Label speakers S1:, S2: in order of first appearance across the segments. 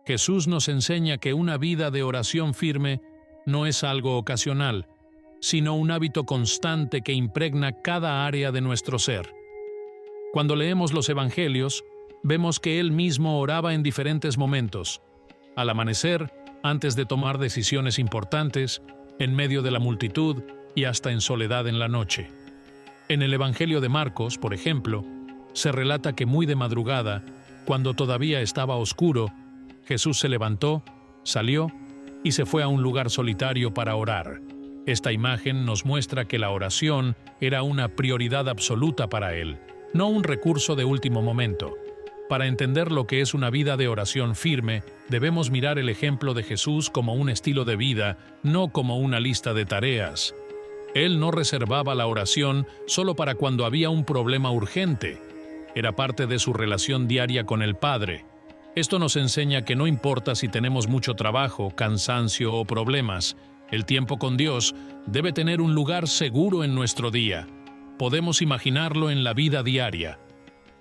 S1: Jesús nos enseña que una vida de oración firme no es algo ocasional, sino un hábito constante que impregna cada área de nuestro ser. Cuando leemos los Evangelios, vemos que Él mismo oraba en diferentes momentos: al amanecer, antes de tomar decisiones importantes, en medio de la multitud y hasta en soledad en la noche. En el Evangelio de Marcos, por ejemplo, se relata que muy de madrugada, cuando todavía estaba oscuro, Jesús se levantó, salió y se fue a un lugar solitario para orar. Esta imagen nos muestra que la oración era una prioridad absoluta para él, no un recurso de último momento. Para entender lo que es una vida de oración firme, debemos mirar el ejemplo de Jesús como un estilo de vida, no como una lista de tareas. Él no reservaba la oración solo para cuando había un problema urgente. Era parte de su relación diaria con el Padre. Esto nos enseña que no importa si tenemos mucho trabajo, cansancio o problemas, el tiempo con Dios debe tener un lugar seguro en nuestro día. Podemos imaginarlo en la vida diaria.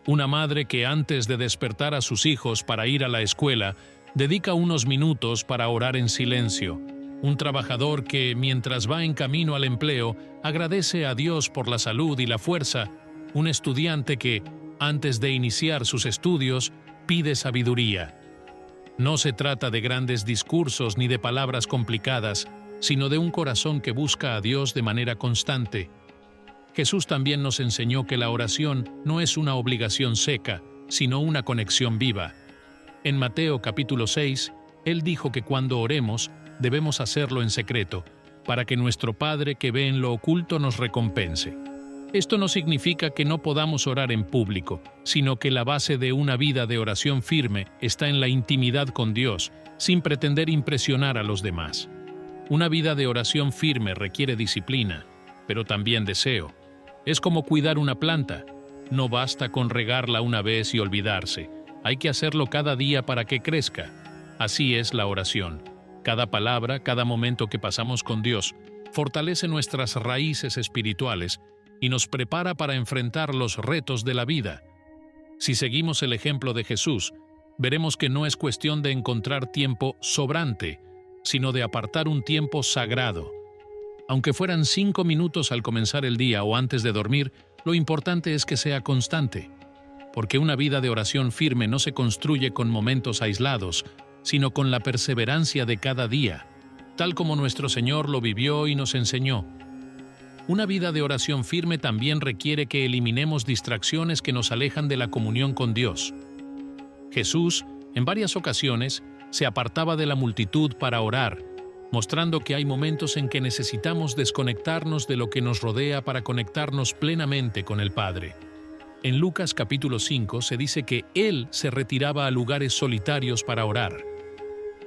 S1: Una madre que antes de despertar a sus hijos para ir a la escuela, dedica unos minutos para orar en silencio. Un trabajador que, mientras va en camino al empleo, agradece a Dios por la salud y la fuerza. Un estudiante que, antes de iniciar sus estudios, pide sabiduría. No se trata de grandes discursos ni de palabras complicadas, sino de un corazón que busca a Dios de manera constante. Jesús también nos enseñó que la oración no es una obligación seca, sino una conexión viva. En Mateo capítulo 6, Él dijo que cuando oremos, debemos hacerlo en secreto, para que nuestro Padre que ve en lo oculto nos recompense. Esto no significa que no podamos orar en público, sino que la base de una vida de oración firme está en la intimidad con Dios, sin pretender impresionar a los demás. Una vida de oración firme requiere disciplina, pero también deseo. Es como cuidar una planta. No basta con regarla una vez y olvidarse. Hay que hacerlo cada día para que crezca. Así es la oración. Cada palabra, cada momento que pasamos con Dios, fortalece nuestras raíces espirituales y nos prepara para enfrentar los retos de la vida. Si seguimos el ejemplo de Jesús, veremos que no es cuestión de encontrar tiempo sobrante, sino de apartar un tiempo sagrado. Aunque fueran 5 minutos al comenzar el día o antes de dormir, lo importante es que sea constante, porque una vida de oración firme no se construye con momentos aislados, sino con la perseverancia de cada día, tal como nuestro Señor lo vivió y nos enseñó. Una vida de oración firme también requiere que eliminemos distracciones que nos alejan de la comunión con Dios. Jesús, en varias ocasiones, se apartaba de la multitud para orar, mostrando que hay momentos en que necesitamos desconectarnos de lo que nos rodea para conectarnos plenamente con el Padre. En Lucas capítulo 5 se dice que Él se retiraba a lugares solitarios para orar.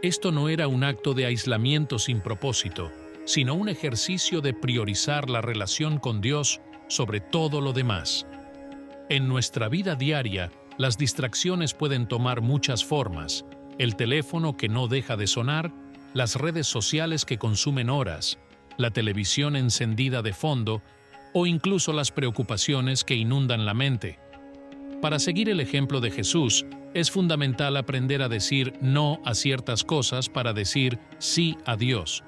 S1: Esto no era un acto de aislamiento sin propósito, sino un ejercicio de priorizar la relación con Dios sobre todo lo demás. En nuestra vida diaria, las distracciones pueden tomar muchas formas: el teléfono que no deja de sonar, las redes sociales que consumen horas, la televisión encendida de fondo o incluso las preocupaciones que inundan la mente. Para seguir el ejemplo de Jesús, es fundamental aprender a decir no a ciertas cosas para decir sí a Dios.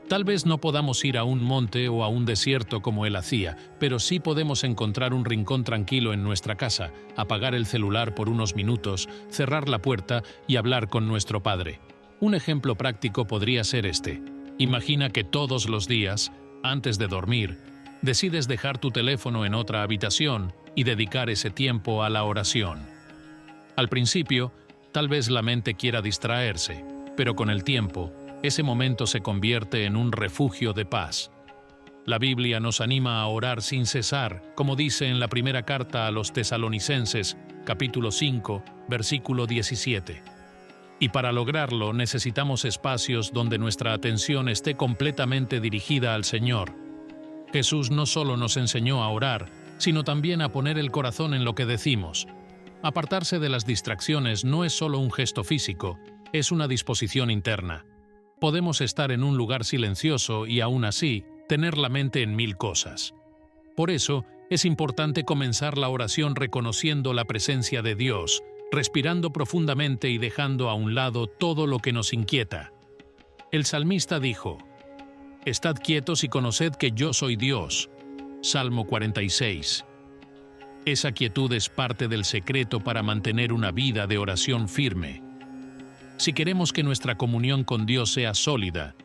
S1: Tal vez no podamos ir a un monte o a un desierto como él hacía, pero sí podemos encontrar un rincón tranquilo en nuestra casa, apagar el celular por unos minutos, cerrar la puerta y hablar con nuestro Padre. Un ejemplo práctico podría ser este. Imagina que todos los días, antes de dormir, decides dejar tu teléfono en otra habitación y dedicar ese tiempo a la oración. Al principio, tal vez la mente quiera distraerse, pero con el tiempo, ese momento se convierte en un refugio de paz. La Biblia nos anima a orar sin cesar, como dice en la primera carta a los Tesalonicenses, capítulo 5, versículo 17. Y para lograrlo necesitamos espacios donde nuestra atención esté completamente dirigida al Señor. Jesús no solo nos enseñó a orar, sino también a poner el corazón en lo que decimos. Apartarse de las distracciones no es solo un gesto físico, es una disposición interna. Podemos estar en un lugar silencioso y aún así tener la mente en 1000 cosas. Por eso, es importante comenzar la oración reconociendo la presencia de Dios, respirando profundamente y dejando a un lado todo lo que nos inquieta. El salmista dijo: «Estad quietos y conoced que yo soy Dios». Salmo 46. Esa quietud es parte del secreto para mantener una vida de oración firme. Si queremos que nuestra comunión con Dios sea sólida,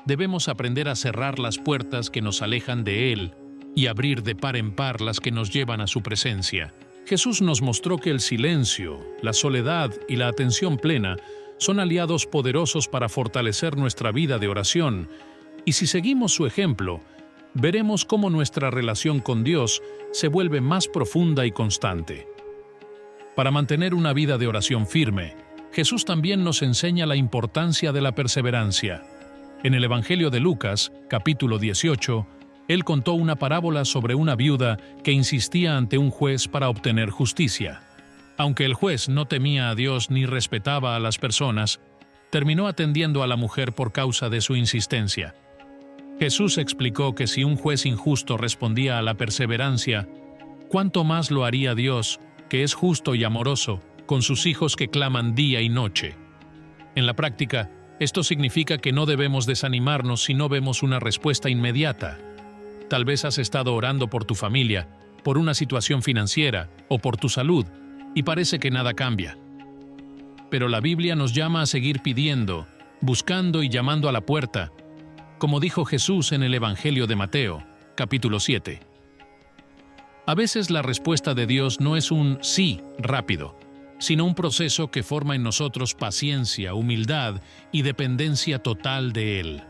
S1: debemos aprender a cerrar las puertas que nos alejan de Él y abrir de par en par las que nos llevan a su presencia. Jesús nos mostró que el silencio, la soledad y la atención plena son aliados poderosos para fortalecer nuestra vida de oración, y si seguimos su ejemplo, veremos cómo nuestra relación con Dios se vuelve más profunda y constante. Para mantener una vida de oración firme, Jesús también nos enseña la importancia de la perseverancia. En el Evangelio de Lucas, capítulo 18, Él contó una parábola sobre una viuda que insistía ante un juez para obtener justicia. Aunque el juez no temía a Dios ni respetaba a las personas, terminó atendiendo a la mujer por causa de su insistencia. Jesús explicó que si un juez injusto respondía a la perseverancia, ¿cuánto más lo haría Dios, que es justo y amoroso, con sus hijos que claman día y noche? En la práctica, esto significa que no debemos desanimarnos si no vemos una respuesta inmediata. Tal vez has estado orando por tu familia, por una situación financiera o por tu salud, y parece que nada cambia. Pero la Biblia nos llama a seguir pidiendo, buscando y llamando a la puerta, como dijo Jesús en el Evangelio de Mateo, capítulo 7. A veces la respuesta de Dios no es un sí rápido, sino un proceso que forma en nosotros paciencia, humildad y dependencia total de Él.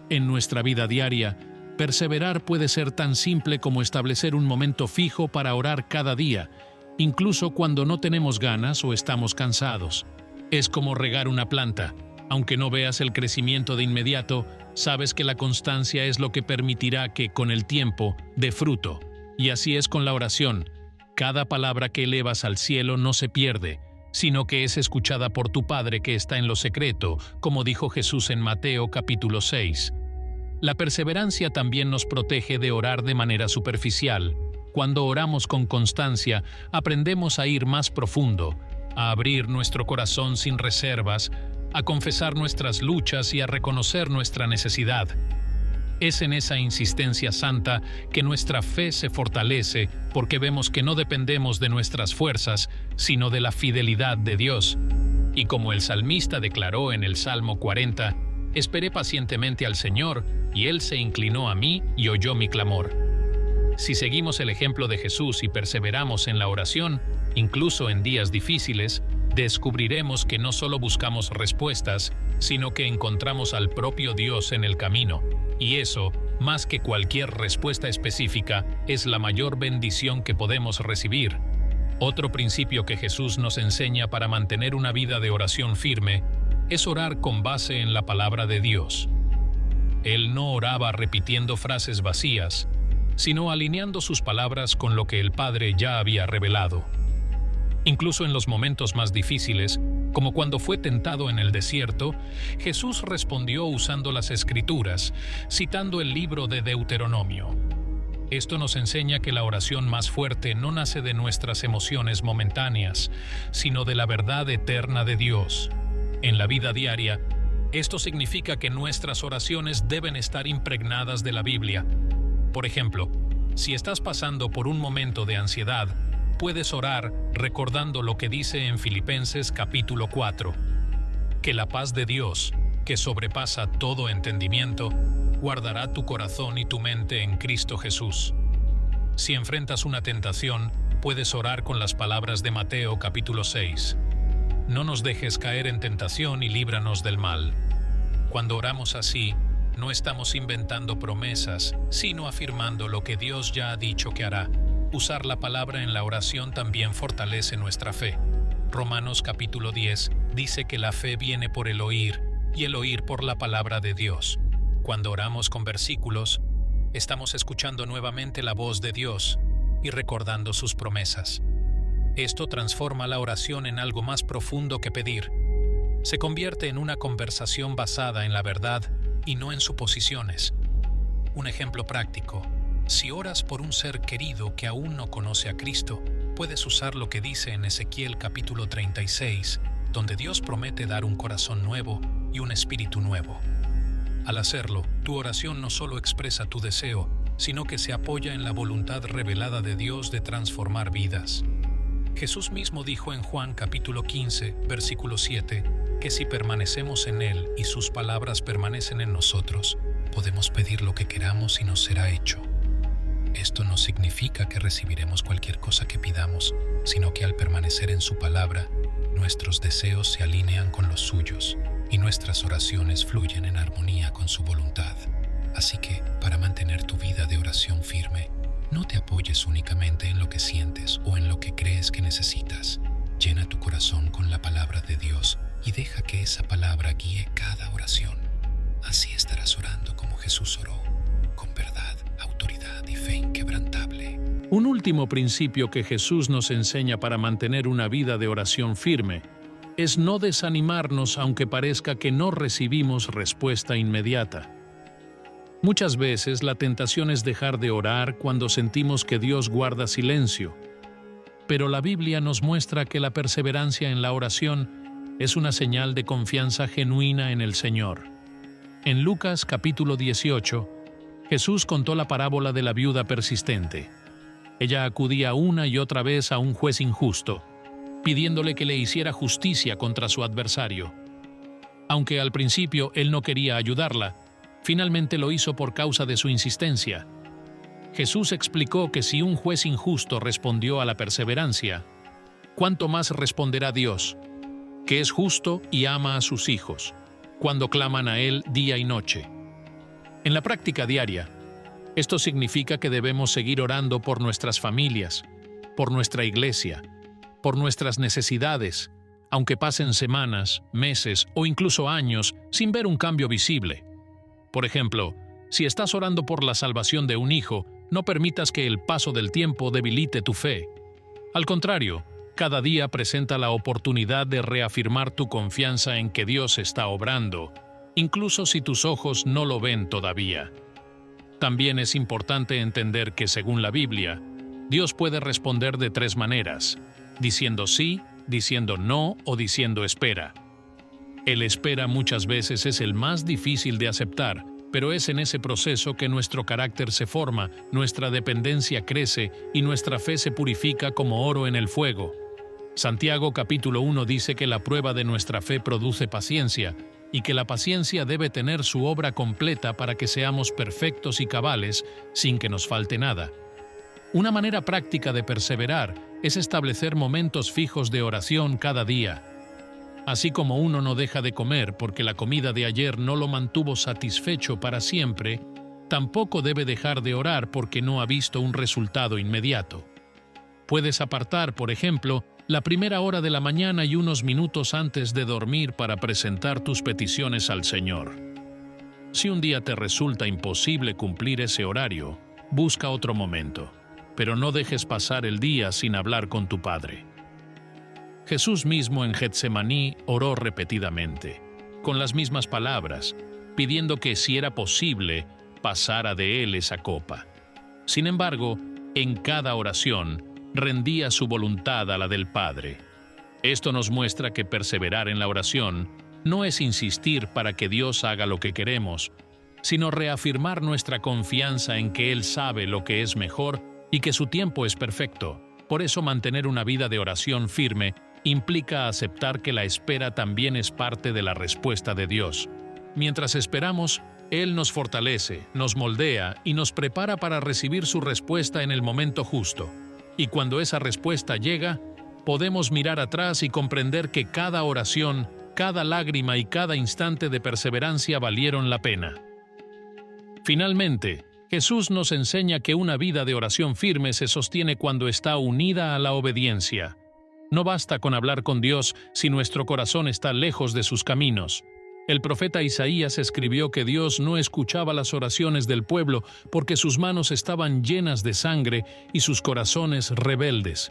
S1: En nuestra vida diaria, perseverar puede ser tan simple como establecer un momento fijo para orar cada día, incluso cuando no tenemos ganas o estamos cansados. Es como regar una planta. Aunque no veas el crecimiento de inmediato, sabes que la constancia es lo que permitirá que, con el tiempo, dé fruto. Y así es con la oración. Cada palabra que elevas al cielo no se pierde, sino que es escuchada por tu Padre que está en lo secreto, como dijo Jesús en Mateo capítulo 6. La perseverancia también nos protege de orar de manera superficial. Cuando oramos con constancia, aprendemos a ir más profundo, a abrir nuestro corazón sin reservas, a confesar nuestras luchas y a reconocer nuestra necesidad. Es en esa insistencia santa que nuestra fe se fortalece, porque vemos que no dependemos de nuestras fuerzas, sino de la fidelidad de Dios. Y como el salmista declaró en el Salmo 40, «Esperé pacientemente al Señor, y Él se inclinó a mí y oyó mi clamor». Si seguimos el ejemplo de Jesús y perseveramos en la oración, incluso en días difíciles, descubriremos que no solo buscamos respuestas, sino que encontramos al propio Dios en el camino. Y eso, más que cualquier respuesta específica, es la mayor bendición que podemos recibir. Otro principio que Jesús nos enseña para mantener una vida de oración firme es orar con base en la palabra de Dios. Él no oraba repitiendo frases vacías, sino alineando sus palabras con lo que el Padre ya había revelado. Incluso en los momentos más difíciles, como cuando fue tentado en el desierto, Jesús respondió usando las Escrituras, citando el libro de Deuteronomio. Esto nos enseña que la oración más fuerte no nace de nuestras emociones momentáneas, sino de la verdad eterna de Dios. En la vida diaria, esto significa que nuestras oraciones deben estar impregnadas de la Biblia. Por ejemplo, si estás pasando por un momento de ansiedad, puedes orar recordando lo que dice en Filipenses capítulo 4, que la paz de Dios, que sobrepasa todo entendimiento, guardará tu corazón y tu mente en Cristo Jesús. Si enfrentas una tentación, puedes orar con las palabras de Mateo capítulo 6. No nos dejes caer en tentación y líbranos del mal. Cuando oramos así, no estamos inventando promesas, sino afirmando lo que Dios ya ha dicho que hará. Usar la palabra en la oración también fortalece nuestra fe. Romanos capítulo 10 dice que la fe viene por el oír, y el oír por la palabra de Dios. Cuando oramos con versículos, estamos escuchando nuevamente la voz de Dios y recordando sus promesas. Esto transforma la oración en algo más profundo que pedir. Se convierte en una conversación basada en la verdad y no en suposiciones. Un ejemplo práctico: si oras por un ser querido que aún no conoce a Cristo, puedes usar lo que dice en Ezequiel capítulo 36, donde Dios promete dar un corazón nuevo y un espíritu nuevo. Al hacerlo, tu oración no solo expresa tu deseo, sino que se apoya en la voluntad revelada de Dios de transformar vidas. Jesús mismo dijo en Juan capítulo 15, versículo 7, que si permanecemos en Él y sus palabras permanecen en nosotros, podemos pedir lo que queramos y nos será hecho. Esto no significa que recibiremos cualquier cosa que pidamos, sino que al permanecer en su palabra, nuestros deseos se alinean con los suyos y nuestras oraciones fluyen en armonía con su voluntad. Así que, para mantener tu vida de oración firme, no te apoyes únicamente en lo que sientes o en lo que crees que necesitas. Llena tu corazón con la palabra de Dios y deja que esa palabra guíe cada oración. Así estarás orando como Jesús oró, con verdad, autoridad y fe inquebrantable. Un último principio que Jesús nos enseña para mantener una vida de oración firme es no desanimarnos aunque parezca que no recibimos respuesta inmediata. Muchas veces la tentación es dejar de orar cuando sentimos que Dios guarda silencio, pero la Biblia nos muestra que la perseverancia en la oración es una señal de confianza genuina en el Señor. En Lucas capítulo 18, Jesús contó la parábola de la viuda persistente. Ella acudía una y otra vez a un juez injusto, pidiéndole que le hiciera justicia contra su adversario. Aunque al principio él no quería ayudarla, finalmente lo hizo por causa de su insistencia. Jesús explicó que si un juez injusto respondió a la perseverancia, ¿cuánto más responderá Dios, que es justo y ama a sus hijos, cuando claman a Él día y noche? En la práctica diaria, esto significa que debemos seguir orando por nuestras familias, por nuestra iglesia, por nuestras necesidades, aunque pasen semanas, meses o incluso años sin ver un cambio visible. Por ejemplo, si estás orando por la salvación de un hijo, no permitas que el paso del tiempo debilite tu fe. Al contrario, cada día presenta la oportunidad de reafirmar tu confianza en que Dios está obrando, incluso si tus ojos no lo ven todavía. También es importante entender que, según la Biblia, Dios puede responder de 3 maneras: diciendo sí, diciendo no o diciendo espera. El espera muchas veces es el más difícil de aceptar, pero es en ese proceso que nuestro carácter se forma, nuestra dependencia crece y nuestra fe se purifica como oro en el fuego. Santiago capítulo 1 dice que la prueba de nuestra fe produce paciencia y que la paciencia debe tener su obra completa para que seamos perfectos y cabales sin que nos falte nada. Una manera práctica de perseverar es establecer momentos fijos de oración cada día. Así como uno no deja de comer porque la comida de ayer no lo mantuvo satisfecho para siempre, tampoco debe dejar de orar porque no ha visto un resultado inmediato. Puedes apartar, por ejemplo, la primera hora de la mañana y unos minutos antes de dormir para presentar tus peticiones al Señor. Si un día te resulta imposible cumplir ese horario, busca otro momento, pero no dejes pasar el día sin hablar con tu Padre. Jesús mismo en Getsemaní oró repetidamente, con las mismas palabras, pidiendo que, si era posible, pasara de él esa copa. Sin embargo, en cada oración, rendía su voluntad a la del Padre. Esto nos muestra que perseverar en la oración no es insistir para que Dios haga lo que queremos, sino reafirmar nuestra confianza en que Él sabe lo que es mejor y que su tiempo es perfecto. Por eso mantener una vida de oración firme implica aceptar que la espera también es parte de la respuesta de Dios. Mientras esperamos, Él nos fortalece, nos moldea y nos prepara para recibir su respuesta en el momento justo. Y cuando esa respuesta llega, podemos mirar atrás y comprender que cada oración, cada lágrima y cada instante de perseverancia valieron la pena. Finalmente, Jesús nos enseña que una vida de oración firme se sostiene cuando está unida a la obediencia. No basta con hablar con Dios si nuestro corazón está lejos de sus caminos. El profeta Isaías escribió que Dios no escuchaba las oraciones del pueblo porque sus manos estaban llenas de sangre y sus corazones rebeldes.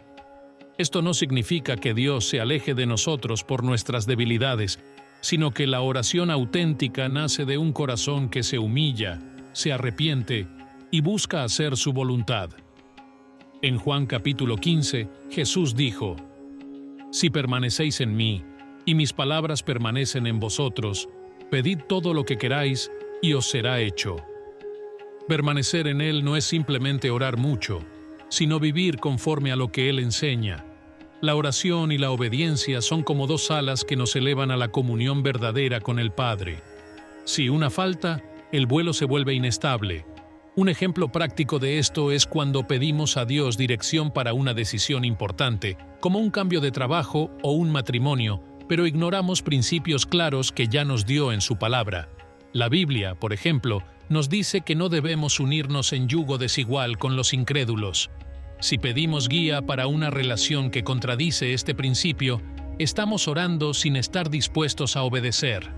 S1: Esto no significa que Dios se aleje de nosotros por nuestras debilidades, sino que la oración auténtica nace de un corazón que se humilla, se arrepiente y busca hacer su voluntad. En Juan capítulo 15, Jesús dijo: Si permanecéis en mí, y mis palabras permanecen en vosotros, pedid todo lo que queráis, y os será hecho. Permanecer en Él no es simplemente orar mucho, sino vivir conforme a lo que Él enseña. La oración y la obediencia son como dos alas que nos elevan a la comunión verdadera con el Padre. Si una falta, el vuelo se vuelve inestable. Un ejemplo práctico de esto es cuando pedimos a Dios dirección para una decisión importante, como un cambio de trabajo o un matrimonio, pero ignoramos principios claros que ya nos dio en su palabra. La Biblia, por ejemplo, nos dice que no debemos unirnos en yugo desigual con los incrédulos. Si pedimos guía para una relación que contradice este principio, estamos orando sin estar dispuestos a obedecer.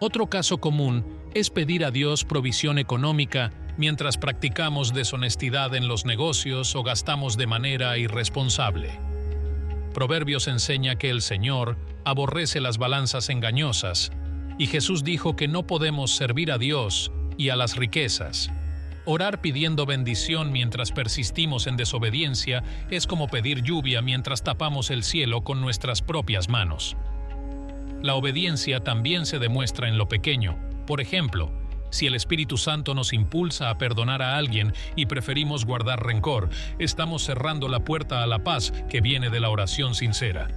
S1: Otro caso común es pedir a Dios provisión económica mientras practicamos deshonestidad en los negocios o gastamos de manera irresponsable. Proverbios enseña que el Señor aborrece las balanzas engañosas, y Jesús dijo que no podemos servir a Dios y a las riquezas. Orar pidiendo bendición mientras persistimos en desobediencia es como pedir lluvia mientras tapamos el cielo con nuestras propias manos. La obediencia también se demuestra en lo pequeño. Por ejemplo, si el Espíritu Santo nos impulsa a perdonar a alguien y preferimos guardar rencor, estamos cerrando la puerta a la paz que viene de la oración sincera.